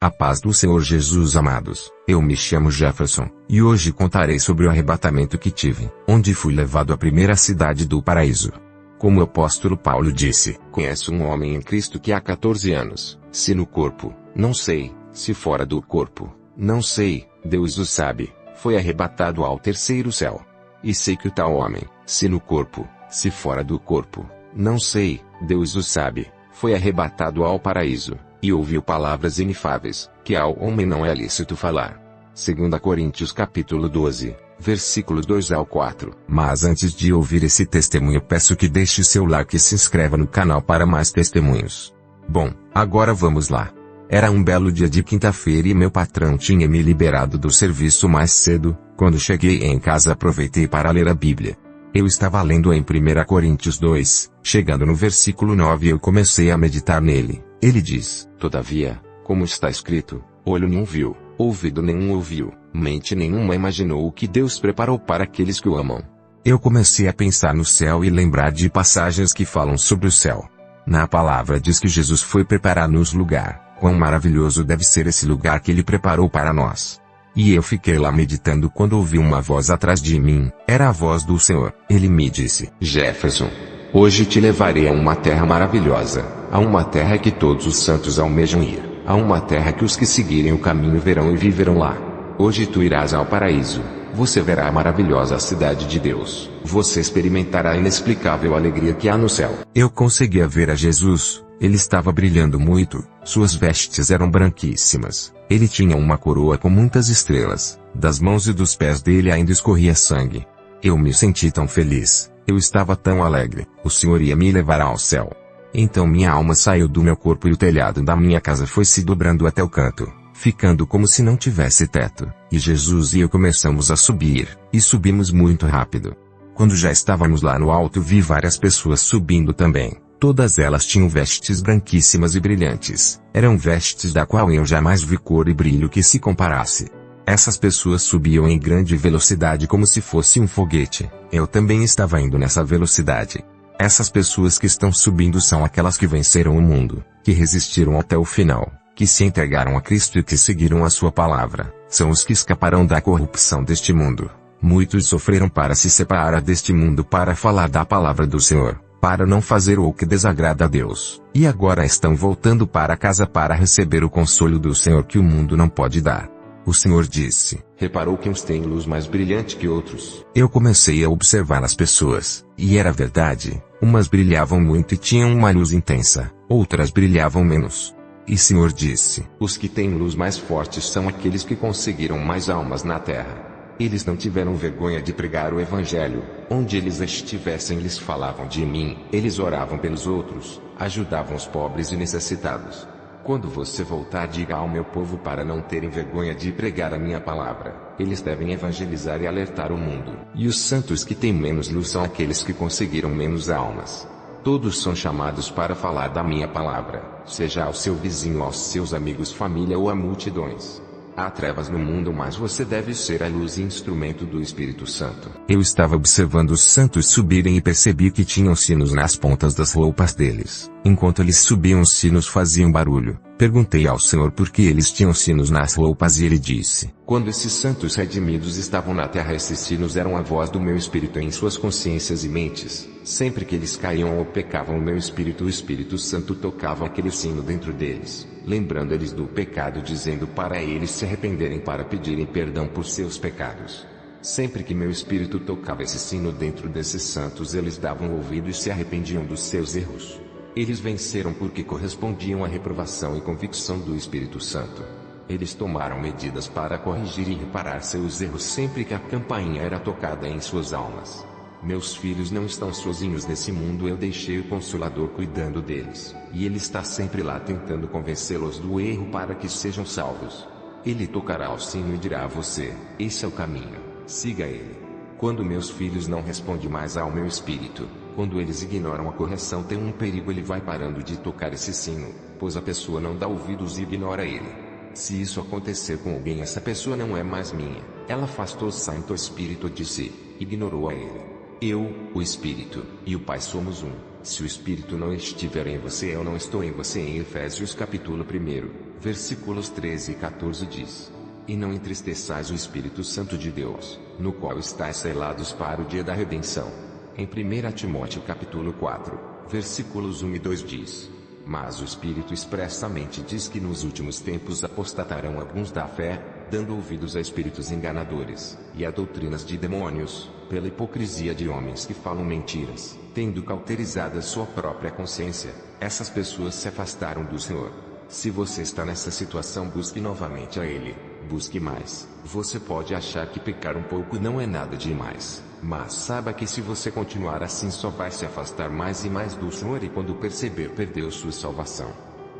A paz do Senhor Jesus, amados. Eu me chamo Jefferson, e hoje contarei sobre o arrebatamento que tive, onde fui levado à primeira cidade do paraíso. Como o apóstolo Paulo disse, conheço um homem em Cristo que há 14 anos, se no corpo, não sei, se fora do corpo, não sei, Deus o sabe, foi arrebatado ao terceiro céu. E sei que o tal homem, se no corpo, se fora do corpo, não sei, Deus o sabe, foi arrebatado ao paraíso, e ouviu palavras inefáveis, que ao homem não é lícito falar. 2 Coríntios capítulo 12, versículos 2 ao 4. Mas antes de ouvir esse testemunho, peço que deixe seu like e se inscreva no canal para mais testemunhos. Bom, agora vamos lá. Era um belo dia de quinta-feira e meu patrão tinha me liberado do serviço mais cedo. Quando cheguei em casa, aproveitei para ler a Bíblia. Eu estava lendo em 1 Coríntios 2, chegando no versículo 9 eu comecei a meditar nele. Ele diz: todavia, como está escrito, olho nenhum viu, ouvido nenhum ouviu, mente nenhuma imaginou o que Deus preparou para aqueles que o amam. Eu comecei a pensar no céu e lembrar de passagens que falam sobre o céu. Na palavra diz que Jesus foi preparar-nos lugar. Quão maravilhoso deve ser esse lugar que Ele preparou para nós. E eu fiquei lá meditando quando ouvi uma voz atrás de mim. Era a voz do Senhor. Ele me disse: Jefferson, hoje te levarei a uma terra maravilhosa, a uma terra que todos os santos almejam ir, a uma terra que os que seguirem o caminho verão e viverão lá. Hoje tu irás ao paraíso, você verá a maravilhosa cidade de Deus, você experimentará a inexplicável alegria que há no céu. Eu conseguia ver a Jesus. Ele estava brilhando muito, suas vestes eram branquíssimas, ele tinha uma coroa com muitas estrelas, das mãos e dos pés dele ainda escorria sangue. Eu me senti tão feliz, eu estava tão alegre, o Senhor ia me levar ao céu. Então minha alma saiu do meu corpo e o telhado da minha casa foi se dobrando até o canto, ficando como se não tivesse teto, e Jesus e eu começamos a subir, e subimos muito rápido. Quando já estávamos lá no alto, vi várias pessoas subindo também. Todas elas tinham vestes branquíssimas e brilhantes. Eram vestes da qual eu jamais vi cor e brilho que se comparasse. Essas pessoas subiam em grande velocidade como se fosse um foguete. Eu também estava indo nessa velocidade. Essas pessoas que estão subindo são aquelas que venceram o mundo, que resistiram até o final, que se entregaram a Cristo e que seguiram a sua palavra. São os que escaparão da corrupção deste mundo. Muitos sofreram para se separar deste mundo para falar da palavra do Senhor, para não fazer o que desagrada a Deus, e agora estão voltando para casa para receber o consolo do Senhor que o mundo não pode dar. O Senhor disse: reparou que uns têm luz mais brilhante que outros? Eu comecei a observar as pessoas, e era verdade, umas brilhavam muito e tinham uma luz intensa, outras brilhavam menos. E o Senhor disse: os que têm luz mais forte são aqueles que conseguiram mais almas na terra. Eles não tiveram vergonha de pregar o Evangelho. Onde eles estivessem eles falavam de mim, eles oravam pelos outros, ajudavam os pobres e necessitados. Quando você voltar, diga ao meu povo para não terem vergonha de pregar a minha palavra. Eles devem evangelizar e alertar o mundo. E os santos que têm menos luz são aqueles que conseguiram menos almas. Todos são chamados para falar da minha palavra, seja ao seu vizinho, aos seus amigos, família ou a multidões. Há trevas no mundo, mas você deve ser a luz e instrumento do Espírito Santo. Eu estava observando os santos subirem e percebi que tinham sinos nas pontas das roupas deles. Enquanto eles subiam, os sinos faziam barulho. Perguntei ao Senhor por que eles tinham sinos nas roupas e Ele disse: quando esses santos redimidos estavam na terra, esses sinos eram a voz do meu Espírito em suas consciências e mentes. Sempre que eles caíam ou pecavam, o Espírito Santo tocava aquele sino dentro deles, lembrando eles do pecado, dizendo para eles se arrependerem para pedirem perdão por seus pecados. Sempre que meu Espírito tocava esse sino dentro desses santos, eles davam ouvido e se arrependiam dos seus erros. Eles venceram porque correspondiam à reprovação e convicção do Espírito Santo. Eles tomaram medidas para corrigir e reparar seus erros sempre que a campainha era tocada em suas almas. Meus filhos não estão sozinhos nesse mundo, eu deixei o Consolador cuidando deles, e Ele está sempre lá tentando convencê-los do erro para que sejam salvos. Ele tocará o sino e dirá a você: esse é o caminho, siga ele. Quando meus filhos não respondem mais ao meu Espírito, quando eles ignoram a correção, tem um perigo, ele vai parando de tocar esse sino, pois a pessoa não dá ouvidos e ignora ele. Se isso acontecer com alguém, essa pessoa não é mais minha, ela afastou o Santo Espírito de si, ignorou a ele. Eu, o Espírito, e o Pai somos um. Se o Espírito não estiver em você, eu não estou em você. Em Efésios capítulo 1, versículos 13 e 14 diz: E não entristeçais o Espírito Santo de Deus, no qual estáis selados para o dia da redenção. Em 1 Timóteo capítulo 4, versículos 1 e 2 diz: Mas o Espírito expressamente diz que nos últimos tempos apostatarão alguns da fé, dando ouvidos a espíritos enganadores, e a doutrinas de demônios, pela hipocrisia de homens que falam mentiras, tendo cauterizado a sua própria consciência. Essas pessoas se afastaram do Senhor. Se você está nessa situação, busque novamente a Ele. Busque mais. Você pode achar que pecar um pouco não é nada demais, mas saiba que se você continuar assim só vai se afastar mais e mais do Senhor, e quando perceber, perdeu sua salvação.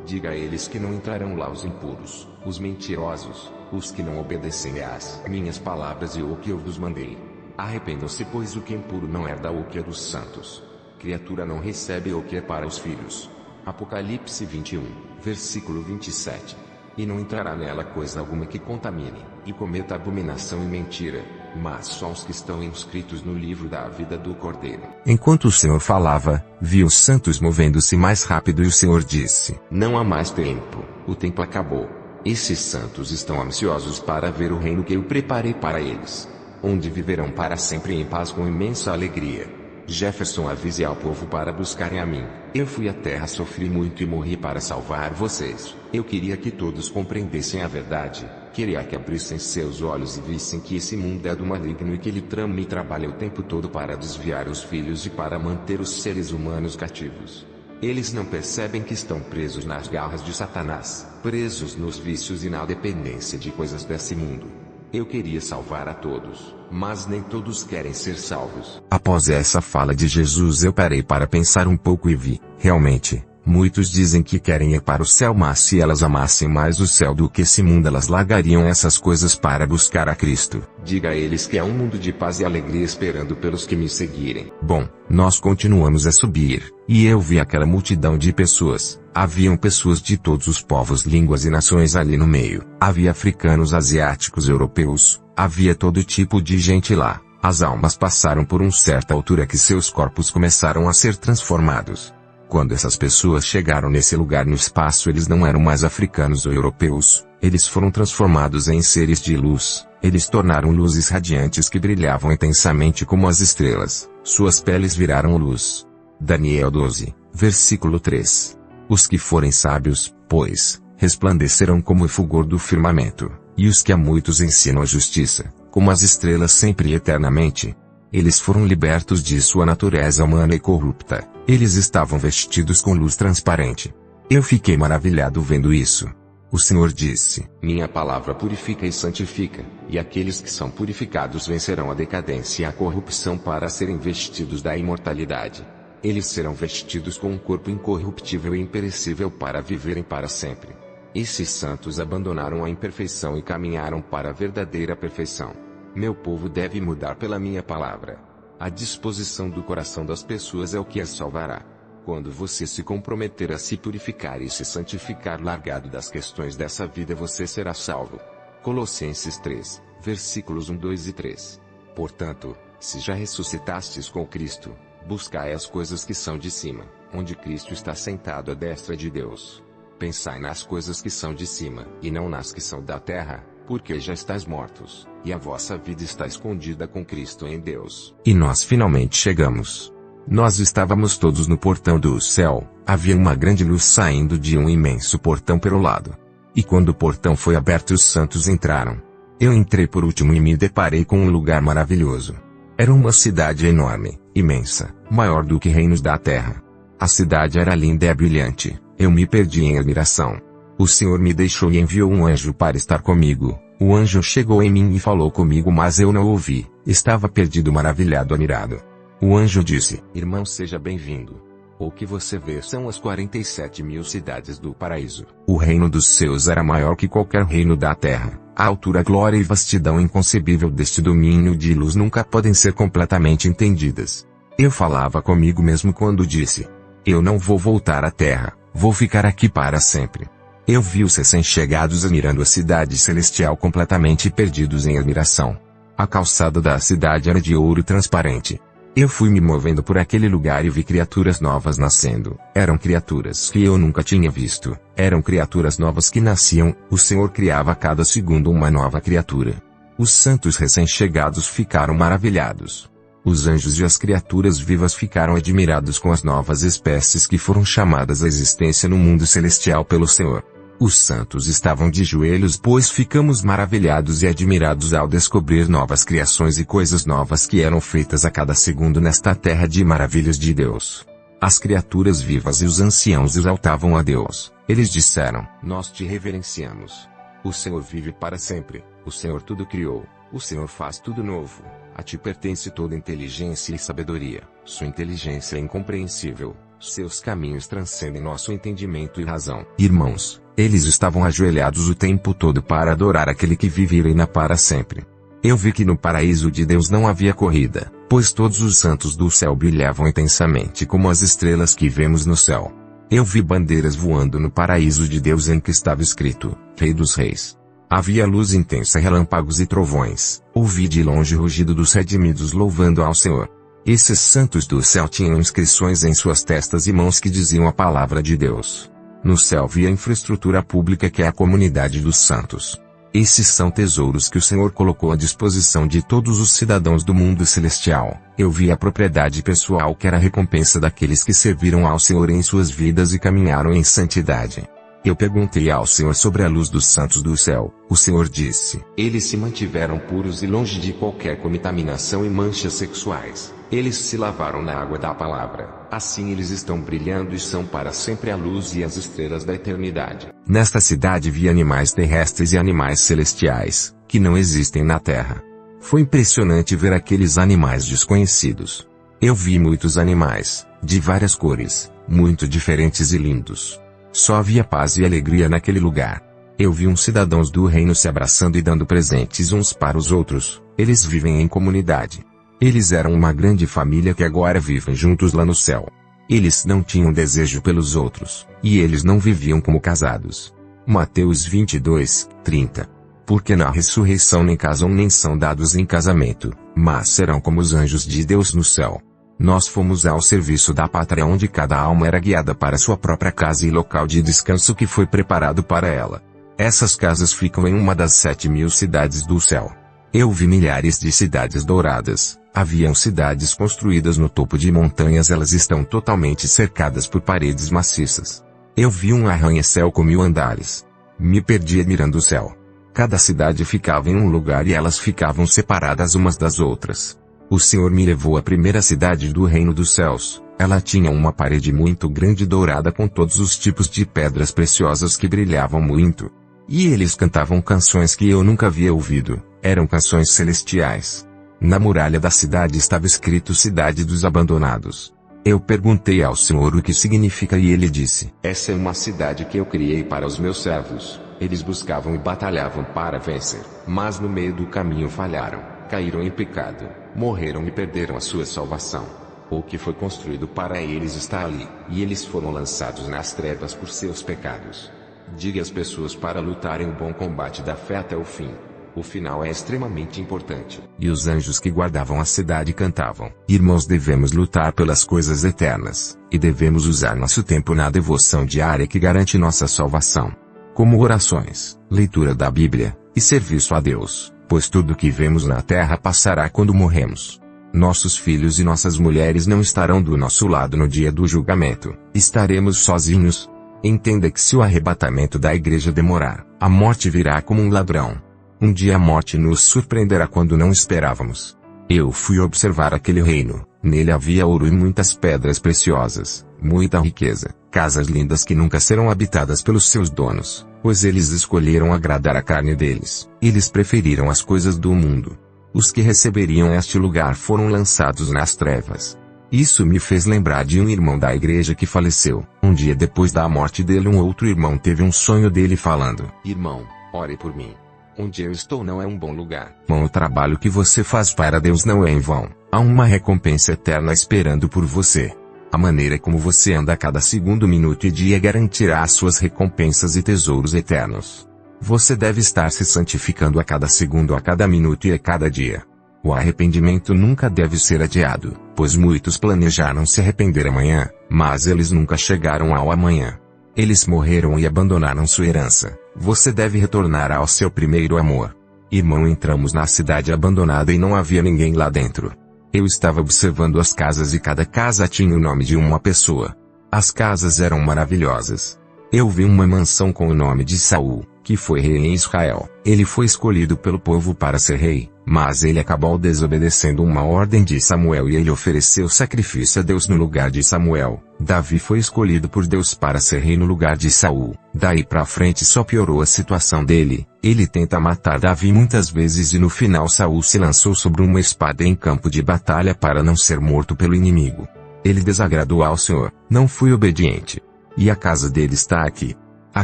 Diga a eles que não entrarão lá os impuros, os mentirosos, os que não obedecem às minhas palavras e o que eu vos mandei. Arrependam-se, pois o que é impuro não herda o que é dos santos. Criatura não recebe o que é para os filhos. Apocalipse 21, versículo 27. E não entrará nela coisa alguma que contamine, e cometa abominação e mentira, mas só os que estão inscritos no livro da vida do Cordeiro. Enquanto o Senhor falava, vi os santos movendo-se mais rápido, e o Senhor disse: Não há mais tempo, o tempo acabou. Esses santos estão ansiosos para ver o reino que eu preparei para eles, onde viverão para sempre em paz com imensa alegria. Jefferson, avise ao povo para buscarem a mim. Eu fui à terra, sofri muito e morri para salvar vocês. Eu queria que todos compreendessem a verdade. Queria que abrissem seus olhos e vissem que esse mundo é do maligno e que ele trama e trabalha o tempo todo para desviar os filhos e para manter os seres humanos cativos. Eles não percebem que estão presos nas garras de Satanás, presos nos vícios e na dependência de coisas desse mundo. Eu queria salvar a todos, mas nem todos querem ser salvos. Após essa fala de Jesus, eu parei para pensar um pouco e vi, realmente, muitos dizem que querem ir para o céu, mas se elas amassem mais o céu do que esse mundo, elas largariam essas coisas para buscar a Cristo. Diga a eles que há um mundo de paz e alegria esperando pelos que me seguirem. Bom, nós continuamos a subir, e eu vi aquela multidão de pessoas. Haviam pessoas de todos os povos, línguas e nações ali no meio. Havia africanos, asiáticos, europeus. Havia todo tipo de gente lá. As almas passaram por uma certa altura que seus corpos começaram a ser transformados. Quando essas pessoas chegaram nesse lugar no espaço, eles não eram mais africanos ou europeus. Eles foram transformados em seres de luz. Eles tornaram luzes radiantes que brilhavam intensamente como as estrelas. Suas peles viraram luz. Daniel 12, versículo 3. Os que forem sábios, pois, resplandecerão como o fulgor do firmamento, e os que a muitos ensinam a justiça, como as estrelas sempre e eternamente. Eles foram libertos de sua natureza humana e corrupta. Eles estavam vestidos com luz transparente. Eu fiquei maravilhado vendo isso. O Senhor disse: Minha palavra purifica e santifica, e aqueles que são purificados vencerão a decadência e a corrupção para serem vestidos da imortalidade. Eles serão vestidos com um corpo incorruptível e imperecível para viverem para sempre. Esses santos abandonaram a imperfeição e caminharam para a verdadeira perfeição. Meu povo deve mudar pela minha palavra. A disposição do coração das pessoas é o que as salvará. Quando você se comprometer a se purificar e se santificar, largado das questões dessa vida, você será salvo. Colossenses 3, versículos 1, 2 e 3. Portanto, se já ressuscitastes com Cristo, buscai as coisas que são de cima, onde Cristo está sentado à destra de Deus. Pensai nas coisas que são de cima, e não nas que são da terra, porque já estáis mortos, e a vossa vida está escondida com Cristo em Deus. E nós finalmente chegamos. Nós estávamos todos no portão do céu. Havia uma grande luz saindo de um imenso portão pelo lado. E quando o portão foi aberto, os santos entraram. Eu entrei por último e me deparei com um lugar maravilhoso. Era uma cidade enorme, imensa, maior do que reinos da terra. A cidade era linda e brilhante. Eu me perdi em admiração. O Senhor me deixou e enviou um anjo para estar comigo. O anjo chegou em mim e falou comigo, mas eu não ouvi. Estava perdido, maravilhado, admirado. O anjo disse: Irmão, seja bem-vindo. O que você vê são as 47.000 cidades do paraíso. O reino dos céus era maior que qualquer reino da terra. A altura, glória e vastidão inconcebível deste domínio de luz nunca podem ser completamente entendidas. Eu falava comigo mesmo quando disse: eu não vou voltar à terra, vou ficar aqui para sempre. Eu vi os recém-chegados admirando a cidade celestial, completamente perdidos em admiração. A calçada da cidade era de ouro transparente. Eu fui me movendo por aquele lugar e vi criaturas novas nascendo. Eram criaturas que eu nunca tinha visto. Eram criaturas novas que nasciam. O Senhor criava a cada segundo uma nova criatura. Os santos recém-chegados ficaram maravilhados. Os anjos e as criaturas vivas ficaram admirados com as novas espécies que foram chamadas à existência no mundo celestial pelo Senhor. Os santos estavam de joelhos, pois ficamos maravilhados e admirados ao descobrir novas criações e coisas novas que eram feitas a cada segundo nesta terra de maravilhas de Deus. As criaturas vivas e os anciãos exaltavam a Deus. Eles disseram: nós te reverenciamos. O Senhor vive para sempre. O Senhor tudo criou. O Senhor faz tudo novo. A ti pertence toda inteligência e sabedoria. Sua inteligência é incompreensível. Seus caminhos transcendem nosso entendimento e razão. Irmãos, eles estavam ajoelhados o tempo todo para adorar aquele que vive e reina para sempre. Eu vi que no paraíso de Deus não havia corrida, pois todos os santos do céu brilhavam intensamente como as estrelas que vemos no céu. Eu vi bandeiras voando no paraíso de Deus em que estava escrito: Rei dos Reis. Havia luz intensa, relâmpagos e trovões. Ouvi de longe o rugido dos redimidos louvando ao Senhor. Esses santos do céu tinham inscrições em suas testas e mãos que diziam a palavra de Deus. No céu havia infraestrutura pública que é a comunidade dos santos. Esses são tesouros que o Senhor colocou à disposição de todos os cidadãos do mundo celestial. Eu vi a propriedade pessoal que era a recompensa daqueles que serviram ao Senhor em suas vidas e caminharam em santidade. Eu perguntei ao Senhor sobre a luz dos santos do céu. O Senhor disse: eles se mantiveram puros e longe de qualquer contaminação e manchas sexuais. Eles se lavaram na água da palavra. Assim eles estão brilhando e são para sempre a luz e as estrelas da eternidade. Nesta cidade vi animais terrestres e animais celestiais, que não existem na terra. Foi impressionante ver aqueles animais desconhecidos. Eu vi muitos animais, de várias cores, muito diferentes e lindos. Só havia paz e alegria naquele lugar. Eu vi uns cidadãos do reino se abraçando e dando presentes uns para os outros. Eles vivem em comunidade. Eles eram uma grande família que agora vivem juntos lá no céu. Eles não tinham desejo pelos outros, e eles não viviam como casados. Mateus 22:30. Porque na ressurreição nem casam nem são dados em casamento, mas serão como os anjos de Deus no céu. Nós fomos ao serviço da pátria onde cada alma era guiada para sua própria casa e local de descanso que foi preparado para ela. Essas casas ficam em uma das 7.000 cidades do céu. Eu vi milhares de cidades douradas. Haviam cidades construídas no topo de montanhas, elas estão totalmente cercadas por paredes maciças. Eu vi um arranha-céu com 1000 andares. Me perdi admirando o céu. Cada cidade ficava em um lugar e elas ficavam separadas umas das outras. O Senhor me levou à primeira cidade do reino dos céus. Ela tinha uma parede muito grande dourada com todos os tipos de pedras preciosas que brilhavam muito. E eles cantavam canções que eu nunca havia ouvido. Eram canções celestiais. Na muralha da cidade estava escrito Cidade dos Abandonados. Eu perguntei ao Senhor o que significa e ele disse: essa é uma cidade que eu criei para os meus servos. Eles buscavam e batalhavam para vencer, mas no meio do caminho falharam, caíram em pecado, morreram e perderam a sua salvação. O que foi construído para eles está ali, e eles foram lançados nas trevas por seus pecados. Diga às pessoas para lutarem o bom combate da fé até o fim. O final é extremamente importante. E os anjos que guardavam a cidade cantavam: irmãos, devemos lutar pelas coisas eternas, e devemos usar nosso tempo na devoção diária que garante nossa salvação. Como orações, leitura da Bíblia, e serviço a Deus, pois tudo que vemos na terra passará quando morremos. Nossos filhos e nossas mulheres não estarão do nosso lado no dia do julgamento. Estaremos sozinhos. Entenda que se o arrebatamento da igreja demorar, a morte virá como um ladrão. Um dia a morte nos surpreenderá quando não esperávamos. Eu fui observar aquele reino. Nele havia ouro e muitas pedras preciosas, muita riqueza, casas lindas que nunca serão habitadas pelos seus donos, pois eles escolheram agradar a carne deles. Eles preferiram as coisas do mundo. Os que receberiam este lugar foram lançados nas trevas. Isso me fez lembrar de um irmão da igreja que faleceu. Um dia depois da morte dele, um outro irmão teve um sonho dele falando: irmão, ore por mim. Onde eu estou não é um bom lugar. O trabalho que você faz para Deus não é em vão. Há uma recompensa eterna esperando por você. A maneira como você anda a cada segundo, minuto e dia garantirá as suas recompensas e tesouros eternos. Você deve estar se santificando a cada segundo, a cada minuto e a cada dia. O arrependimento nunca deve ser adiado. Pois muitos planejaram se arrepender amanhã, mas eles nunca chegaram ao amanhã. Eles morreram e abandonaram sua herança. Você deve retornar ao seu primeiro amor. Irmão, entramos na cidade abandonada e não havia ninguém lá dentro. Eu estava observando as casas e cada casa tinha o nome de uma pessoa. As casas eram maravilhosas. Eu vi uma mansão com o nome de Saul, que foi rei em Israel. Ele foi escolhido pelo povo para ser rei, mas ele acabou desobedecendo uma ordem de Samuel e ele ofereceu sacrifício a Deus no lugar de Samuel. Davi foi escolhido por Deus para ser rei no lugar de Saul. Daí pra frente só piorou a situação dele. Ele tenta matar Davi muitas vezes e no final Saul se lançou sobre uma espada em campo de batalha para não ser morto pelo inimigo. Ele desagradou ao Senhor, não foi obediente. E a casa dele está aqui. A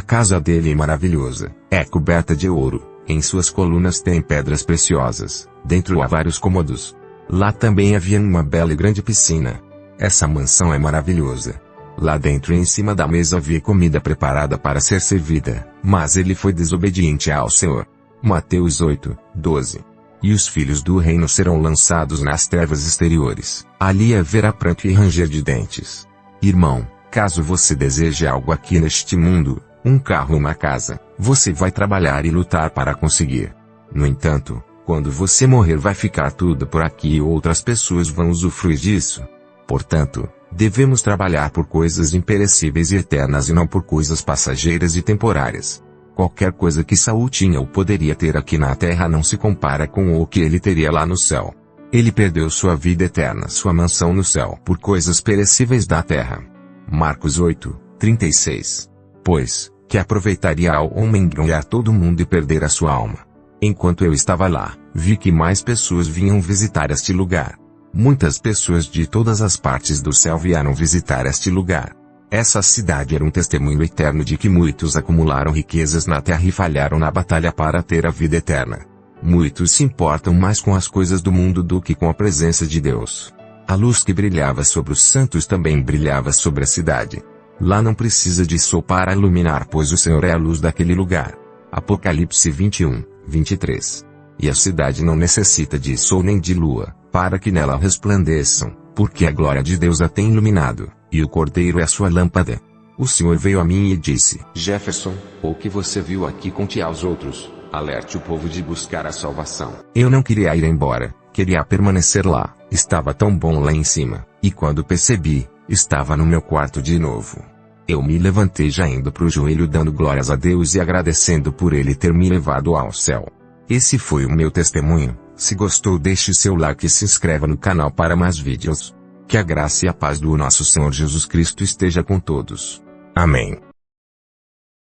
casa dele é maravilhosa, é coberta de ouro, em suas colunas tem pedras preciosas, dentro há vários cômodos. Lá também havia uma bela e grande piscina. Essa mansão é maravilhosa. Lá dentro e em cima da mesa havia comida preparada para ser servida, mas ele foi desobediente ao Senhor. Mateus 8:12. E os filhos do reino serão lançados nas trevas exteriores. Ali haverá pranto e ranger de dentes. Irmão, caso você deseje algo aqui neste mundo, um carro ou uma casa, você vai trabalhar e lutar para conseguir. No entanto, quando você morrer vai ficar tudo por aqui e outras pessoas vão usufruir disso. Portanto, devemos trabalhar por coisas imperecíveis e eternas e não por coisas passageiras e temporárias. Qualquer coisa que Saul tinha ou poderia ter aqui na terra não se compara com o que ele teria lá no céu. Ele perdeu sua vida eterna, sua mansão no céu, por coisas perecíveis da terra. Marcos 8:36. Pois, que aproveitaria ao homem ganhar todo o mundo e perder a sua alma? Enquanto eu estava lá, vi que mais pessoas vinham visitar este lugar. Muitas pessoas de todas as partes do céu vieram visitar este lugar. Essa cidade era um testemunho eterno de que muitos acumularam riquezas na terra e falharam na batalha para ter a vida eterna. Muitos se importam mais com as coisas do mundo do que com a presença de Deus. A luz que brilhava sobre os santos também brilhava sobre a cidade. Lá não precisa de sol para iluminar, pois o Senhor é a luz daquele lugar. Apocalipse 21:23. E a cidade não necessita de sol nem de lua, para que nela resplandeçam, porque a glória de Deus a tem iluminado, e o Cordeiro é a sua lâmpada. O Senhor veio a mim e disse: Jefferson, o que você viu aqui conte aos outros, alerte o povo de buscar a salvação. Eu não queria ir embora, queria permanecer lá, estava tão bom lá em cima, e quando percebi, estava no meu quarto de novo. Eu me levantei já indo pro joelho dando glórias a Deus e agradecendo por Ele ter me levado ao céu. Esse foi o meu testemunho. Se gostou, deixe seu like e se inscreva no canal para mais vídeos. Que a graça e a paz do nosso Senhor Jesus Cristo esteja com todos. Amém.